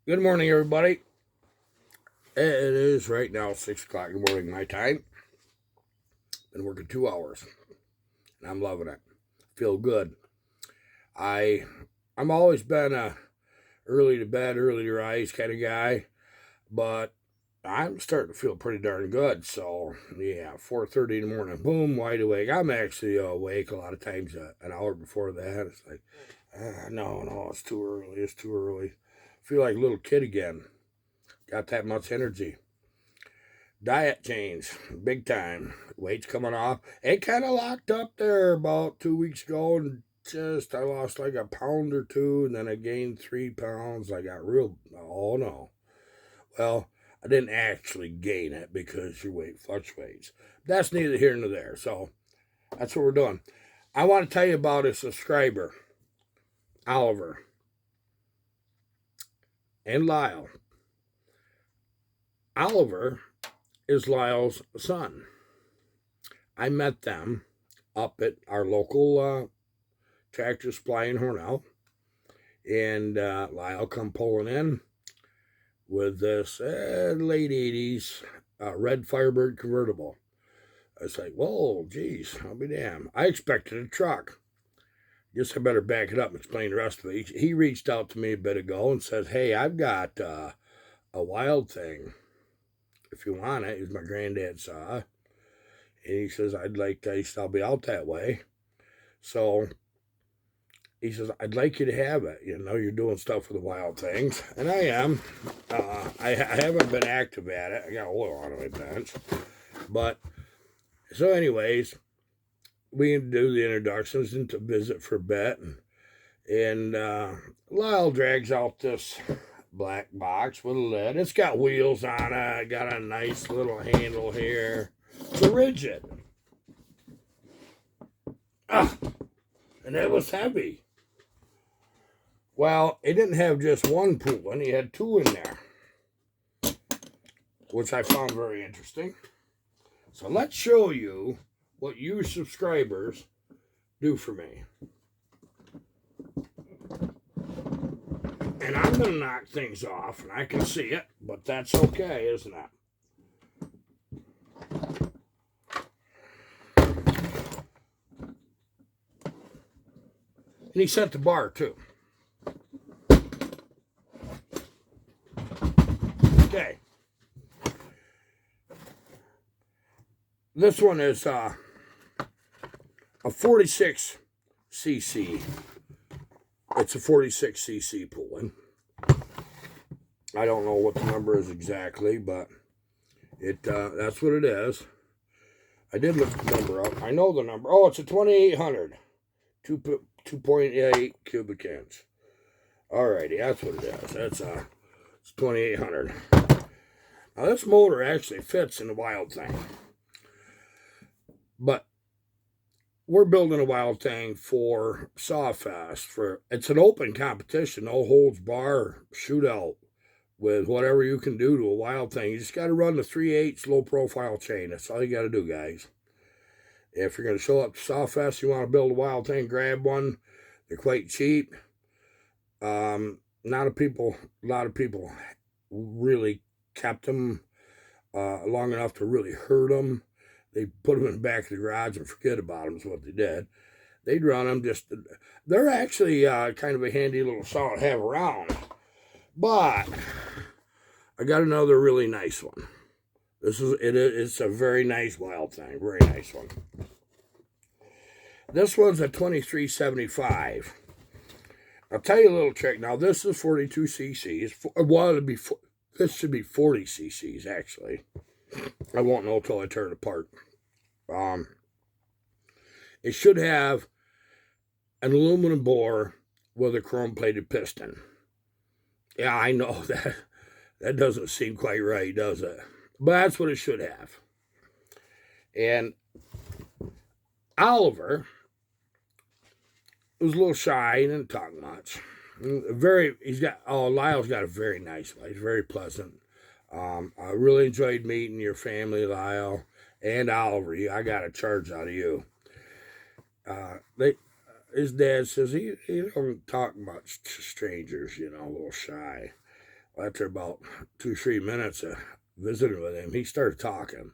Good morning, everybody. It is right now 6 o'clock in the morning, my time. Been working 2 hours, and I'm loving it. Feel good. I'm always been a early to bed, early to rise kind of guy, but I'm starting to feel pretty darn good. So yeah, 4:30 in the morning, boom, wide awake. I'm actually awake a lot of times an hour before that. It's like, no, it's too early. It's too early. Feel like a little kid again. Got that much energy. Diet change, big time. Weight's coming off. It kind of locked up there about 2 weeks ago, and I lost like a pound or two, and then I gained 3 pounds. I got real. Oh no. Well, I didn't actually gain it because your weight fluctuates. That's neither here nor there. So that's what we're doing. I want to tell you about a subscriber, Oliver and Lyle. Oliver is Lyle's son. I met them up at our local Tractor Supply in Hornell, and Lyle come pulling in with this late 80s red Firebird convertible. I was like, whoa, geez, I'll be damned. I expected a truck. Guess I better back it up and explain the rest of it. He reached out to me a bit ago and said, hey, I've got a wild thing. If you want it, is my granddad saw. And he says, I'll be out that way. So he says, I'd like you to have it. You know, you're doing stuff with the wild things. And I am. I haven't been active at it. I got oil on my bench. But, so anyways, we do the introductions and to visit for a bit. And Lyle drags out this black box with a lid. It's got wheels on it. Got a nice little handle here. It's a rigid. And it was heavy. Well, it didn't have just one pulling. He had two in there, which I found very interesting. So let's show you what you subscribers do for me. And I'm going to knock things off, and I can see it, but that's okay, isn't it? And he set the bar, too. Okay. This one is a 46 cc. It's a 46 cc pulling. I don't know what the number is exactly, but that's what it is. I did look the number up. I know the number. Oh, it's a 2800. 2.8 cubic inch. Alrighty, that's what it is. It's 2800. Now this motor actually fits in the Wild Thing. But we're building a Wild Thing for Sawfest. It's an open competition, no holds bar shootout with whatever you can do to a Wild Thing. You just got to run the 3/8 low profile chain. That's all you got to do, guys. If you're going to show up to Sawfest, you want to build a Wild Thing, grab one. They're quite cheap. A lot of people really kept them long enough to really hurt them. They put them in the back of the garage and forget about them is what they did. They'd run them they're actually kind of a handy little saw to have around. But I got another really nice one. It's a very nice Wild Thing, very nice one. This one's a 2375. I'll tell you a little trick. Now this is 42 cc's. This should be 40 cc's actually. I won't know till I turn it apart. It should have an aluminum bore with a chrome-plated piston. Yeah, I know that doesn't seem quite right, does it? But that's what it should have. And Oliver was a little shy. He didn't talk much. Lyle's got a very nice life. He's very pleasant. I really enjoyed meeting your family, Lyle and Oliver. I got a charge out of you. His dad says he don't talk much to strangers, a little shy. after about 2-3 minutes of visiting with him, he started talking.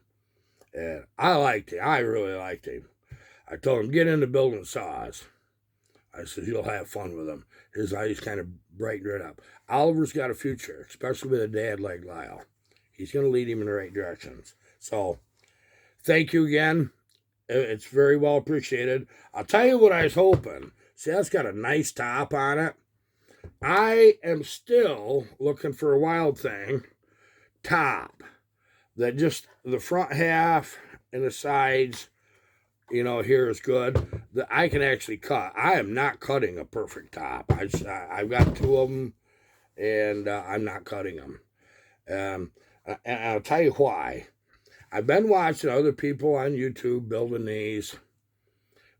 And I liked him. I really liked him. I told him, get into building saws. I said, you'll have fun with him. His eyes kind of brightened right up. Oliver's got a future, especially with a dad like Lyle. He's going to lead him in the right directions. So, thank you again. It's very well appreciated. I'll tell you what I was hoping. See, that's got a nice top on it. I am still looking for a Wild Thing top that just the front half and the sides, here is good. That I can actually cut. I am not cutting a perfect top. I've got 2 of them, and I'm not cutting them. And I'll tell you why. I've been watching other people on YouTube building these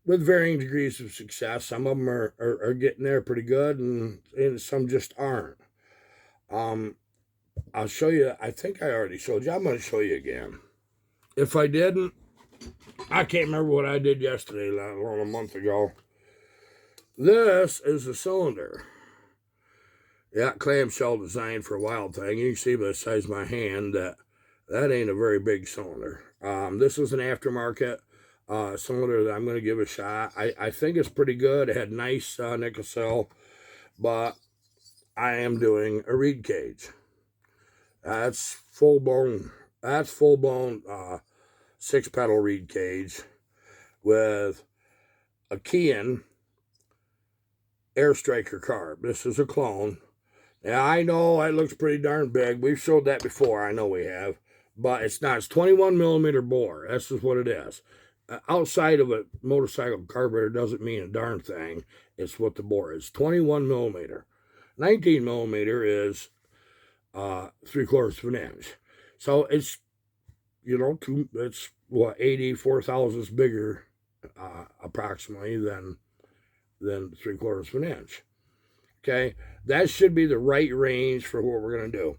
with varying degrees of success. Some of them are getting there pretty good, and some just aren't. I'll show you. I think I already showed you. I'm going to show you again. If I didn't, I can't remember what I did yesterday, let alone a month ago. This is a cylinder. Yeah, clamshell design for a Wild Thing. You can see by the size of my hand that ain't a very big cylinder. This is an aftermarket cylinder that I'm going to give a shot. I think it's pretty good. It had nice nickel, but I am doing a reed cage. That's full blown 6-pedal reed cage with a Kean Air Striker carb. This is a clone. Now, I know it looks pretty darn big. We've showed that before. I know we have. But it's not. It's 21 millimeter bore. That's just what it is. Outside of a motorcycle carburetor doesn't mean a darn thing. It's what the bore is. 21 millimeter. 19 millimeter is 3/4 of an inch. So it's, it's what, 84 thousandths bigger approximately than 3/4 of an inch. Okay, that should be the right range for what we're going to do.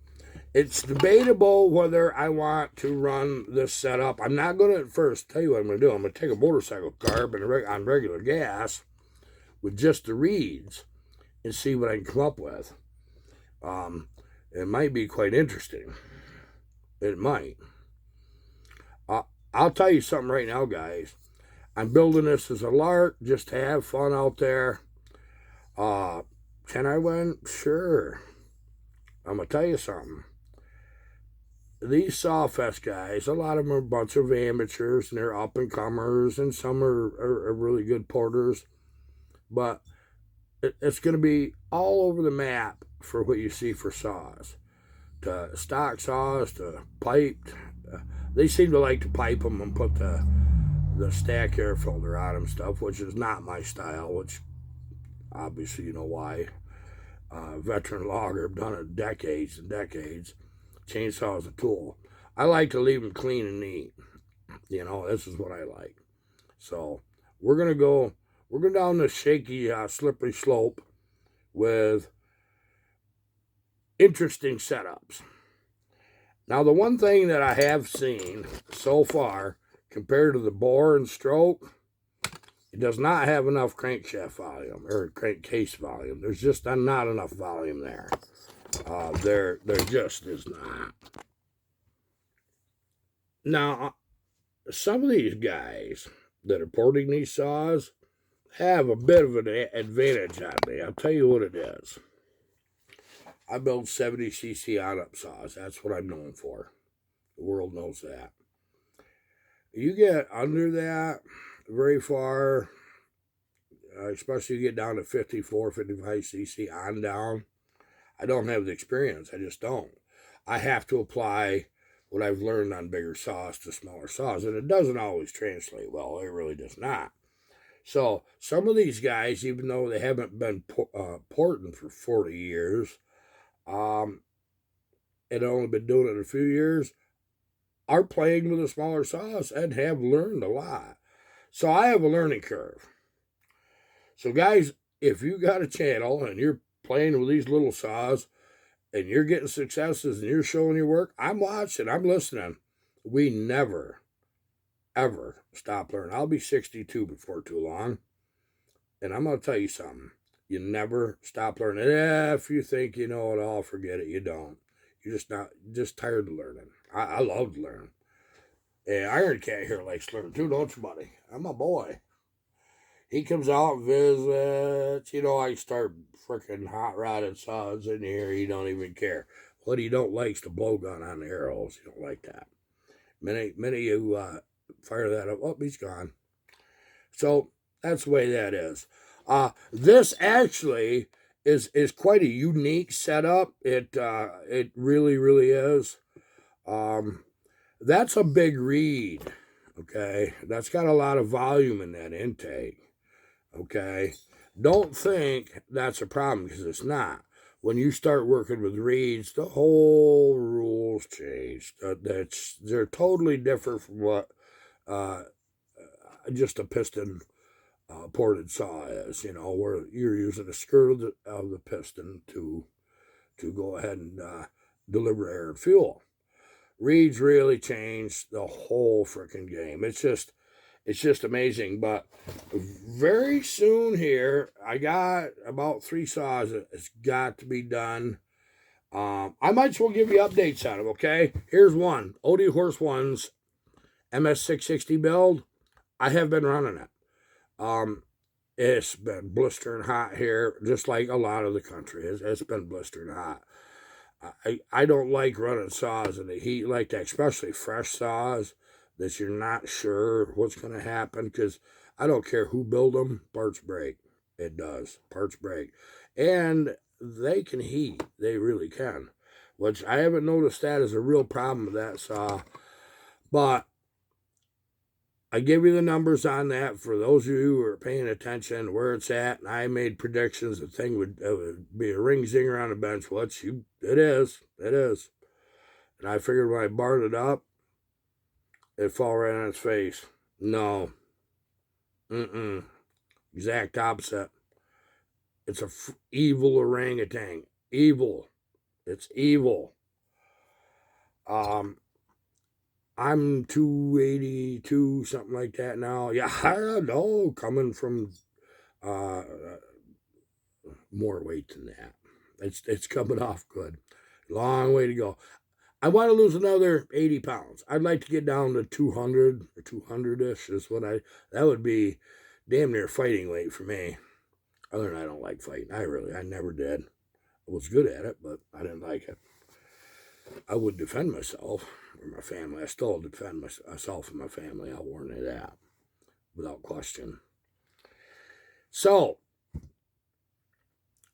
It's debatable whether I want to run this setup. I'm not going to at first tell you what I'm going to do. I'm going to take a motorcycle carb on regular gas with just the reeds and see what I can come up with. It might be quite interesting. It might. I'll tell you something right now, guys. I'm building this as a lark, just to have fun out there. Can I win? Sure. I'm going to tell you something. These Sawfest guys, a lot of them are a bunch of amateurs, and they're up-and-comers, and some are really good porters. But it's going to be all over the map for what you see for saws. To stock saws, to piped. They seem to like to pipe them and put the stack air filter on them stuff, which is not my style, which obviously you know why. Veteran logger, done it decades and decades. Chainsaw is a tool. I like to leave them clean and neat. This is what I like. So we're going down this shaky, slippery slope with interesting setups. Now, the one thing that I have seen so far, compared to the bore and stroke, it does not have enough crankshaft volume, or crankcase volume. There's just not enough volume there. There just is not. Now, some of these guys that are porting these saws have a bit of an advantage on me. I'll tell you what it is. I build 70cc on-up saws. That's what I'm known for. The world knows that. You get under that very far, especially you get down to 54, 55cc on down. I don't have the experience. I just don't. I have to apply what I've learned on bigger saws to smaller saws, and it doesn't always translate well. It really does not. So some of these guys, even though they haven't been porting for 40 years, and only been doing it a few years, are playing with the smaller saws and have learned a lot. So I have a learning curve. So guys, if you got a channel and you're playing with these little saws and you're getting successes and you're showing your work, I'm watching, I'm listening. We never, ever stop learning. I'll be 62 before too long. And I'm going to tell you something. You never stop learning. If you think you know it all, forget it. You don't. You're just tired of learning. I love learning. And Iron Cat here likes learning too, don't you, buddy? I'm my boy. He comes out and visits. I start freaking hot rodding saws in here. He don't even care. What he don't like is the blowgun on the arrows. He don't like that. Many of you fire that up. Oh, he's gone. So that's the way that is. This actually is quite a unique setup. It really is. That's a big reed. Okay, that's got a lot of volume in that intake. Okay, don't think that's a problem, because it's not. When you start working with reeds, the whole rules change. They're totally different from what just a piston ported saw is. Where you're using the skirt of the piston to go ahead and deliver air and fuel. Reeds really changed the whole freaking game. It's just amazing. But very soon here, I got about 3 saws. It's got to be done. I might as well give you updates on them, okay? Here's one. OD Horse One's ms660 build. I have been running it. It's been blistering hot here, just like a lot of the country. It's been blistering hot. I don't like running saws in the heat like that, especially fresh saws that you're not sure what's going to happen, because I don't care who build them, parts break. It does. Parts break. And they can heat. They really can. Which I haven't noticed that as a real problem with that saw. But I give you the numbers on that for those of you who are paying attention where it's at. And I made predictions the thing would be a ring zinger on the bench. It is. And I figured when I barred it up, it'd fall right on its face. No. Exact opposite. It's a evil orangutan. Evil. It's evil. I'm 282, something like that now. Yeah, I don't know. Coming from more weight than that. It's coming off good. Long way to go. I want to lose another 80 pounds. I'd like to get down to 200 or 200-ish is that would be damn near fighting weight for me. Other than I don't like fighting. I never did. I was good at it, but I didn't like it. I would defend myself or my family. I still defend myself and my family. I'll warn you that without question. So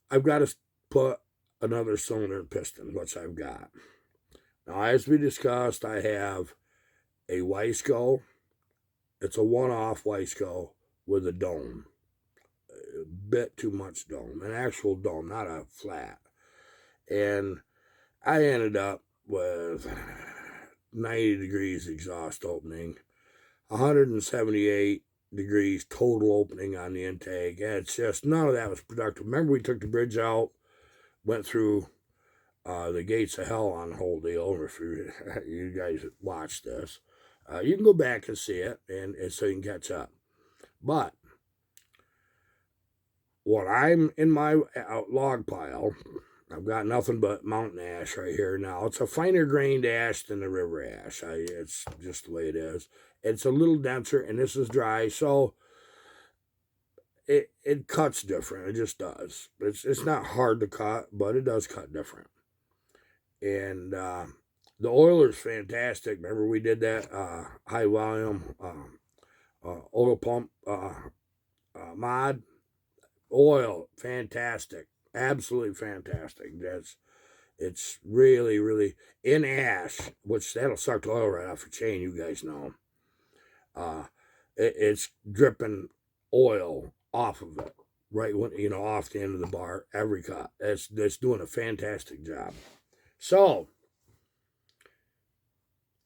I've got to put another cylinder and piston, which I've got. Now, as we discussed, I have a Wiseco. It's a one-off Wiseco with a dome. A bit too much dome. An actual dome, not a flat. And I ended up with 90 degrees exhaust opening, 178 degrees total opening on the intake. And it's just, none of that was productive. Remember, we took the bridge out, went through the gates of hell on the whole deal. If you guys watch this, you can go back and see it, and so you can catch up. But when I'm in my log pile, I've got nothing but mountain ash right here now. It's a finer grained ash than the river ash. It's just the way it is. It's a little denser, and this is dry, so it cuts different. It just does. It's not hard to cut, but it does cut different. And the oiler's fantastic. Remember we did that high volume oil pump mod? Oil, fantastic. Absolutely fantastic. It's really in ash, which that'll suck the oil right off your chain, you guys know. It's dripping oil off of it, right when off the end of the bar, every cut. It's doing a fantastic job. So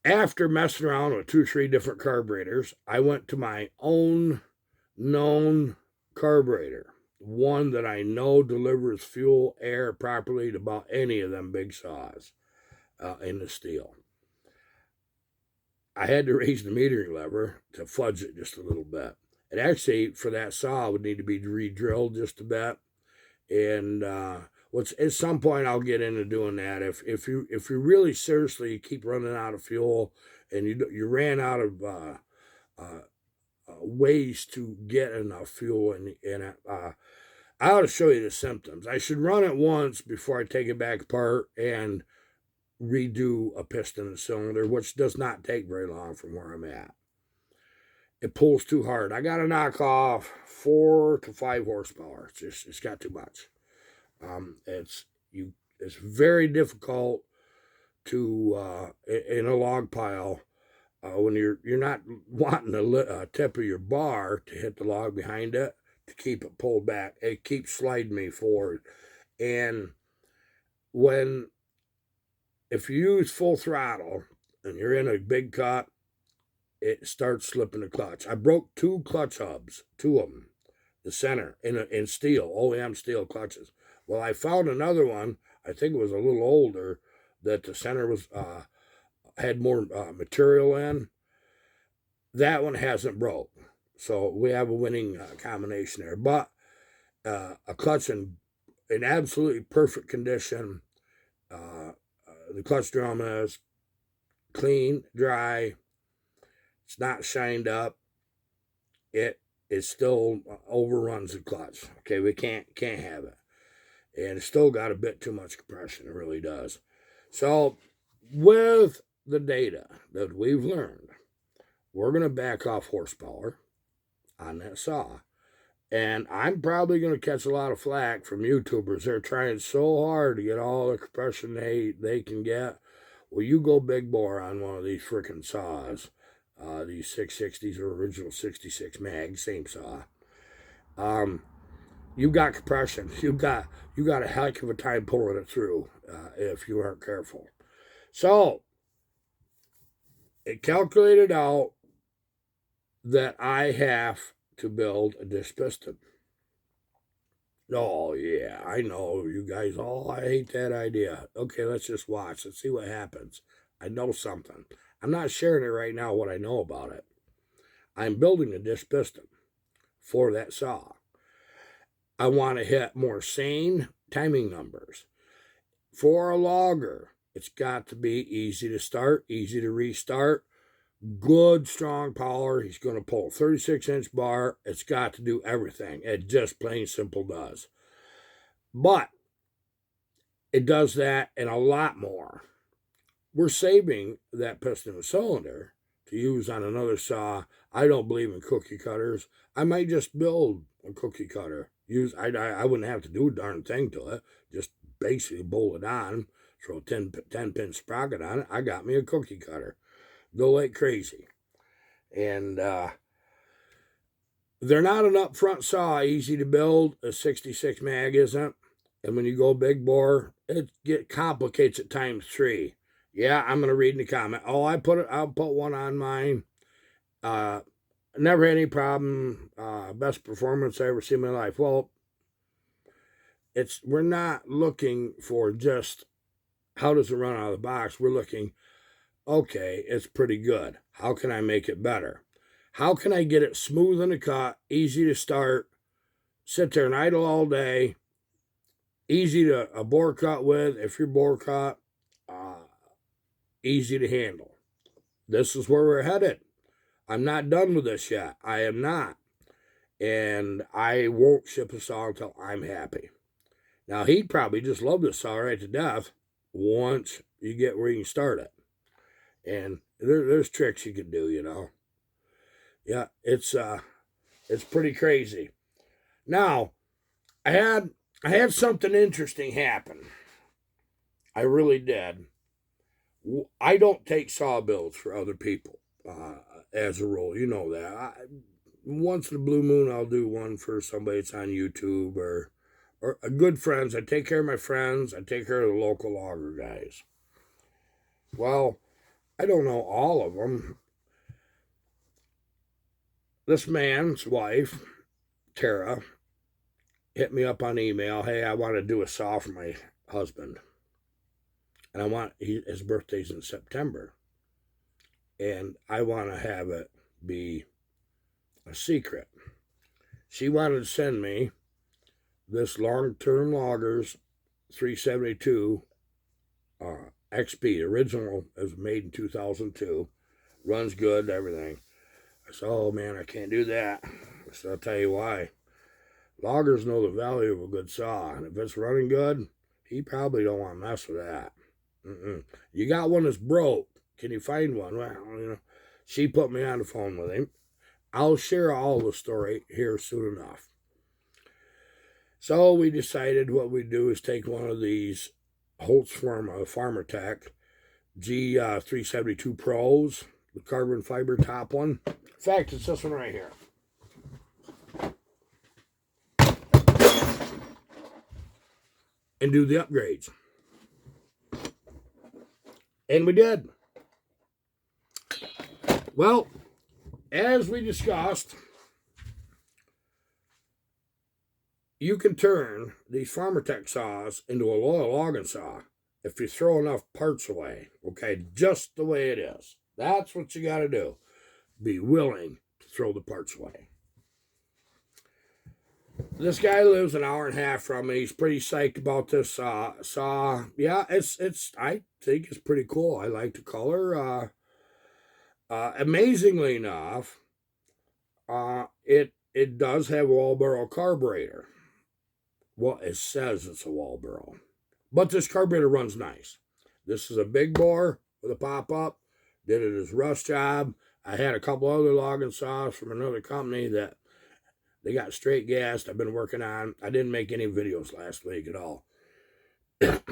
after messing around with 2 or 3 different carburetors, I went to my own known carburetor. One that I know delivers fuel air properly to about any of them big saws in the steel. I had to raise the metering lever to fudge it just a little bit. It actually, for that saw, would need to be re-drilled just a bit. And which at some point I'll get into doing that. If you really seriously keep running out of fuel and you ran out of ways to get enough fuel in it, I ought to show you the symptoms. I should run it once before I take it back apart and redo a piston and cylinder, which does not take very long from where I'm at. It pulls too hard. I got to knock off 4 to 5 horsepower. It's got too much. It's very difficult to in a log pile when you're not wanting the tip of your bar to hit the log behind it to keep it pulled back. It keeps sliding me forward, and if you use full throttle and you're in a big cut, it starts slipping the clutch. I broke 2 clutch hubs, 2 of them, the center in steel, OEM steel clutches. Well, I found another one. I think it was a little older, that the center was had more material in. That one hasn't broke, so we have a winning combination there. But a clutch in absolutely perfect condition. The clutch drum is clean, dry. It's not shined up. It still overruns the clutch. Okay, we can't have it. And it's still got a bit too much compression. It really does. So with the data that we've learned, we're going to back off horsepower on that saw. And I'm probably going to catch a lot of flack from YouTubers. They're trying so hard to get all the compression they can get. Well, you go big bore on one of these freaking saws. These 660s are original 66 mag, same saw. You've got compression. You've got a heck of a time pulling it through if you aren't careful. So it calculated out that I have to build a disc piston. Oh yeah, I know you guys all. I hate that idea. Okay, let's just watch. Let's see what happens. I know something. I'm not sharing it right now. What I know about it. I'm building a disc piston for that saw. I want to hit more sane timing numbers. For a logger, it's got to be easy to start, easy to restart, good, strong power. He's going to pull a 36-inch bar. It's got to do everything. It just plain simple does. But it does that and a lot more. We're saving that piston and cylinder to use on another saw. I don't believe in cookie cutters. I might just build a cookie cutter. I wouldn't have to do a darn thing to it. Just basically bolt it on, throw a 10-pin sprocket on it. I got me a cookie cutter. Go like crazy. And they're not an upfront saw, easy to build. A 66 mag isn't. And when you go big bore, it complicates at times 3. Yeah, I'm going to read in the comment. Oh, I'll put one on mine. Never had any problem. Best performance I ever seen in my life. Well, we're not looking for just how does it run out of the box. We're looking, okay, it's pretty good. How can I make it better? How can I get it smooth in the cut, easy to start, sit there and idle all day, easy to a bore cut with, if you're bore cut, easy to handle. This is where we're headed. I'm not done with this yet. I am not. And I won't ship a saw until I'm happy. Now, he'd probably just love this saw right to death once you get where you can start it. And there's tricks you can do, you know. Yeah, it's pretty crazy. Now, I had something interesting happen. I really did. I don't take saw builds for other people as a rule. You know that. Once in a blue moon, I'll do one for somebody that's on YouTube or good friends. I take care of my friends. I take care of the local logger guys. Well, I don't know all of them. This man's wife, Tara, hit me up on email. Hey, I want to do a saw for my husband. And his birthday's in September. And I want to have it be a secret. She wanted to send me this long-term loggers 372 XP, original, is made in 2002, runs good, everything. I said, oh man, I can't do that. So I'll tell you why. Loggers know the value of a good saw, and if it's running good, he probably don't want to mess with that. You got one that's broke. Can you find one? Well, she put me on the phone with him. I'll share all the story here soon enough. So we decided what we'd do is take one of these Holtz from Farmertec G372 Pros, the carbon fiber top one. In fact, it's this one right here. And do the upgrades. And we did. Well, as we discussed, you can turn these Farmertec saws into a loyal logging saw if you throw enough parts away. Okay, just the way it is. That's what you got to do. Be willing to throw the parts away. This guy lives an hour and a half from me. He's pretty psyched about this saw. Yeah, it's. I think it's pretty cool. I like the color. Amazingly enough, it does have a Walboro carburetor. Well, it says it's a Walboro, but this carburetor runs nice. This is a big bore with a pop-up. Did it as rust job. I had a couple other logging saws from another company that they got straight gassed. I've been working on. I didn't make any videos last week at all.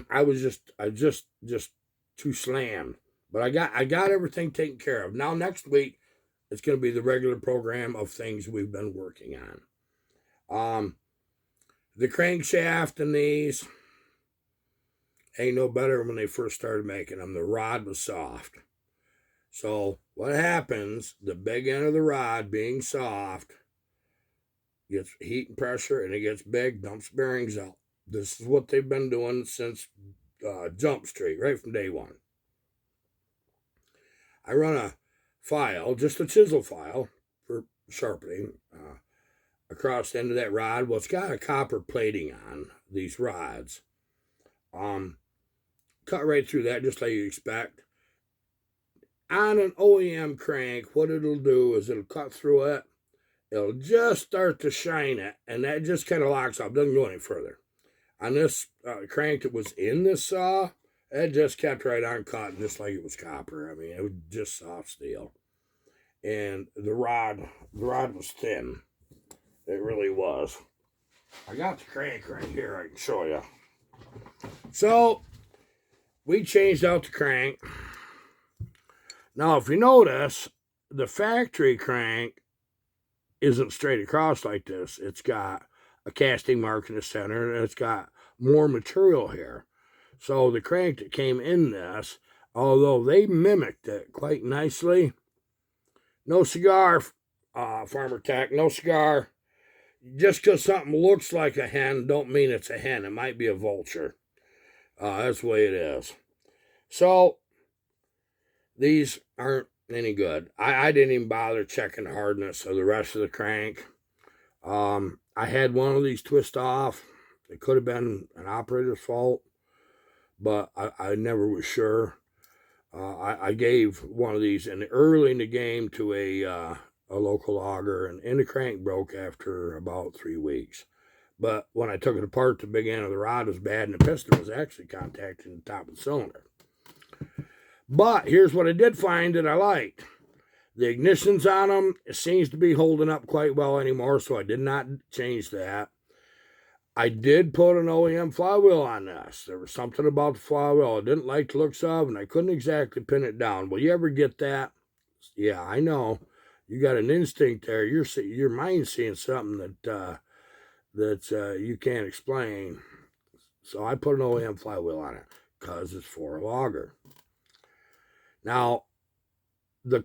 I just too slammed. But I got everything taken care of. Now next week, it's going to be the regular program of things we've been working on. The crankshaft in these ain't no better when they first started making them. The rod was soft. So what happens, the big end of the rod being soft, gets heat and pressure, and it gets big, dumps bearings out. This is what they've been doing since Jump Street, right from day one. I run a file, just a chisel file for sharpening, across the end of that rod. Well, it's got a copper plating on these rods. Cut right through that, just like you expect. On an OEM crank, what it'll do is it'll cut through it. It'll just start to shine it, and that just kind of locks up. Doesn't go any further. On this crank that was in this saw, it just kept right on cutting, just like it was copper. I mean, it was just soft steel. And the rod was thin. It really was. I got the crank right here. I can show you. So, we changed out the crank. Now, if you notice, the factory crank isn't straight across like this. It's got a casting mark in the center, and it's got more material here. So the crank that came in this, although they mimicked it quite nicely, no cigar, Farmertec, no cigar. Just because something looks like a hen don't mean it's a hen. It might be a vulture. That's the way it is. So these aren't any good. I didn't even bother checking the hardness of the rest of the crank. I had one of these twist off. It could have been an operator's fault, but I never was sure. I gave one of these early in the game to a local logger, and the crank broke after about 3 weeks. But when I took it apart, the big end of the rod was bad, and the piston was actually contacting the top of the cylinder. But here's what I did find that I liked. The ignitions on them, it seems to be holding up quite well anymore, so I did not change that. I did put an OEM flywheel on this. There was something about the flywheel I didn't like the looks of, and I couldn't exactly pin it down. Will you ever get that? Yeah, I know. You got an instinct there. Your mind's seeing something that you can't explain. So I put an OEM flywheel on it because it's for a logger. Now, the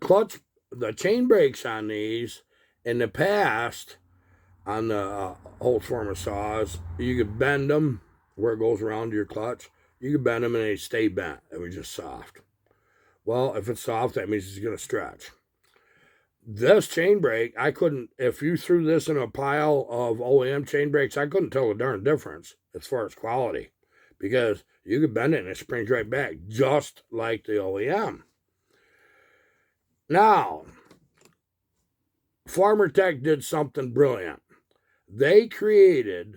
chain brakes on these, in the past, on the Holtz former saws, you could bend them where it goes around your clutch. You could bend them and they stay bent. It was just soft. Well, if it's soft, that means it's going to stretch. This chain brake, I couldn't, if you threw this in a pile of OEM chain brakes, I couldn't tell the darn difference as far as quality, because you could bend it and it springs right back, just like the OEM. Now, Farmertec did something brilliant. They created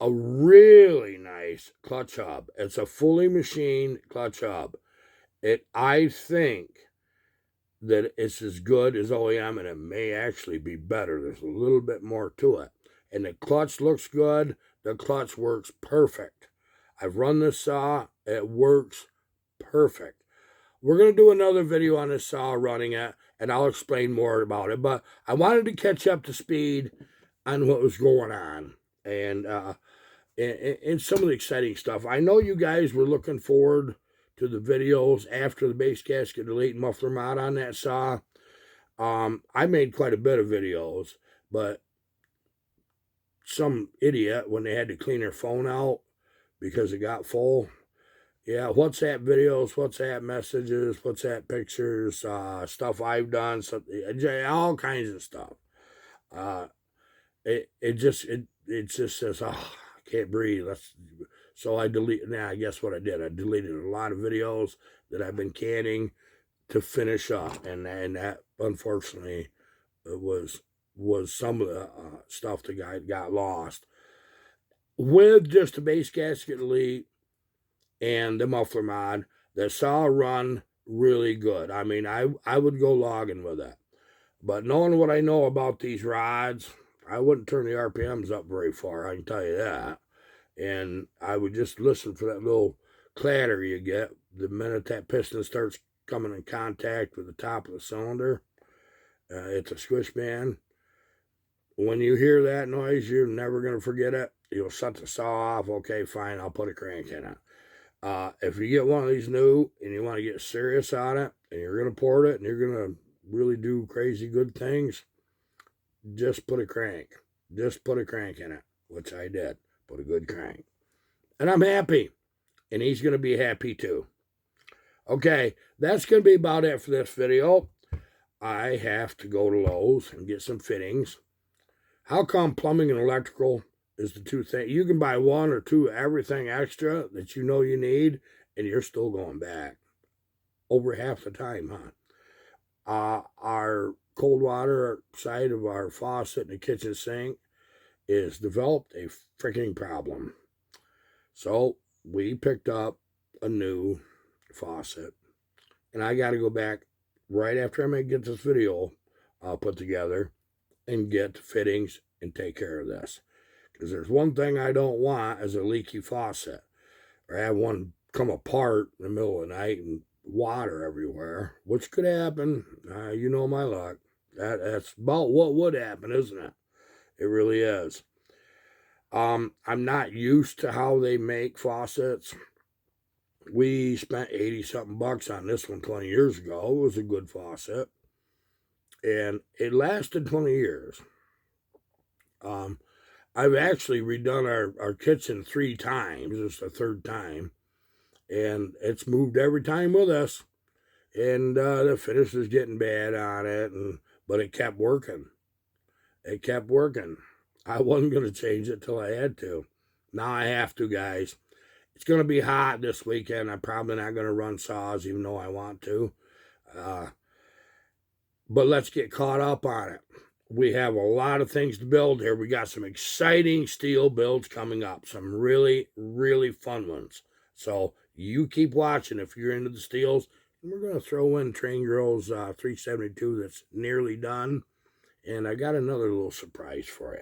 a really nice clutch hub. It's a fully machined clutch hub. I think that it's as good as OEM, and it may actually be better. There's a little bit more to it. And the clutch looks good. The clutch works perfect. I've run this saw. It works perfect. We're going to do another video on this saw running it, and I'll explain more about it. But I wanted to catch up to speed on what was going on and some of the exciting stuff. I know you guys were looking forward to the videos after the base gasket delete and muffler mod on that saw. I made quite a bit of videos, but some idiot, when they had to clean their phone out because it got full, yeah, WhatsApp videos, WhatsApp messages, WhatsApp pictures, stuff I've done, all kinds of stuff. It just says, oh, I can't breathe. So I deleted. Now, guess what I did? I deleted a lot of videos that I've been canning to finish up, and that unfortunately was some of the stuff that got lost with just the base gasket delete and the muffler mod. The saw run really good. I mean, I would go logging with it, but knowing what I know about these rods, I wouldn't turn the RPMs up very far. I can tell you that. And I would just listen for that little clatter you get the minute that piston starts coming in contact with the top of the cylinder. It's a squish band. When you hear that noise, you're never going to forget it. You'll shut the saw off. Okay, fine, I'll put a crank in it. If you get one of these new and you want to get serious on it, and you're going to port it, and you're going to really do crazy good things, just put a crank. Just put a crank in it, which I did. Put a good crank. And I'm happy. And he's going to be happy too. Okay, that's going to be about it for this video. I have to go to Lowe's and get some fittings. How come plumbing and electrical is the two things? You can buy one or two everything extra that you know you need, and you're still going back. Over half the time, huh? Our cold water side of our faucet in the kitchen sink is developed a freaking problem. So we picked up a new faucet, and I got to go back right after I get this video put together and get the fittings and take care of this. Because there's one thing I don't want is a leaky faucet, or have one come apart in the middle of the night and water everywhere, which could happen. You know my luck. That's about what would happen, isn't it? It really is. I'm not used to how they make faucets. We spent 80-something bucks on this one 20 years ago. It was a good faucet, and it lasted 20 years. I've actually redone our kitchen 3 times. It's the 3rd time, and it's moved every time with us. And the finish is getting bad on it, but it kept working. It kept working. I wasn't going to change it till I had to. Now I have to, guys. It's going to be hot this weekend. I'm probably not going to run saws, even though I want to. But let's get caught up on it. We have a lot of things to build here. We got some exciting steel builds coming up. Some really, really fun ones. So you keep watching if you're into the steels. And we're going to throw in Train Girl's 372 that's nearly done. And I got another little surprise for you.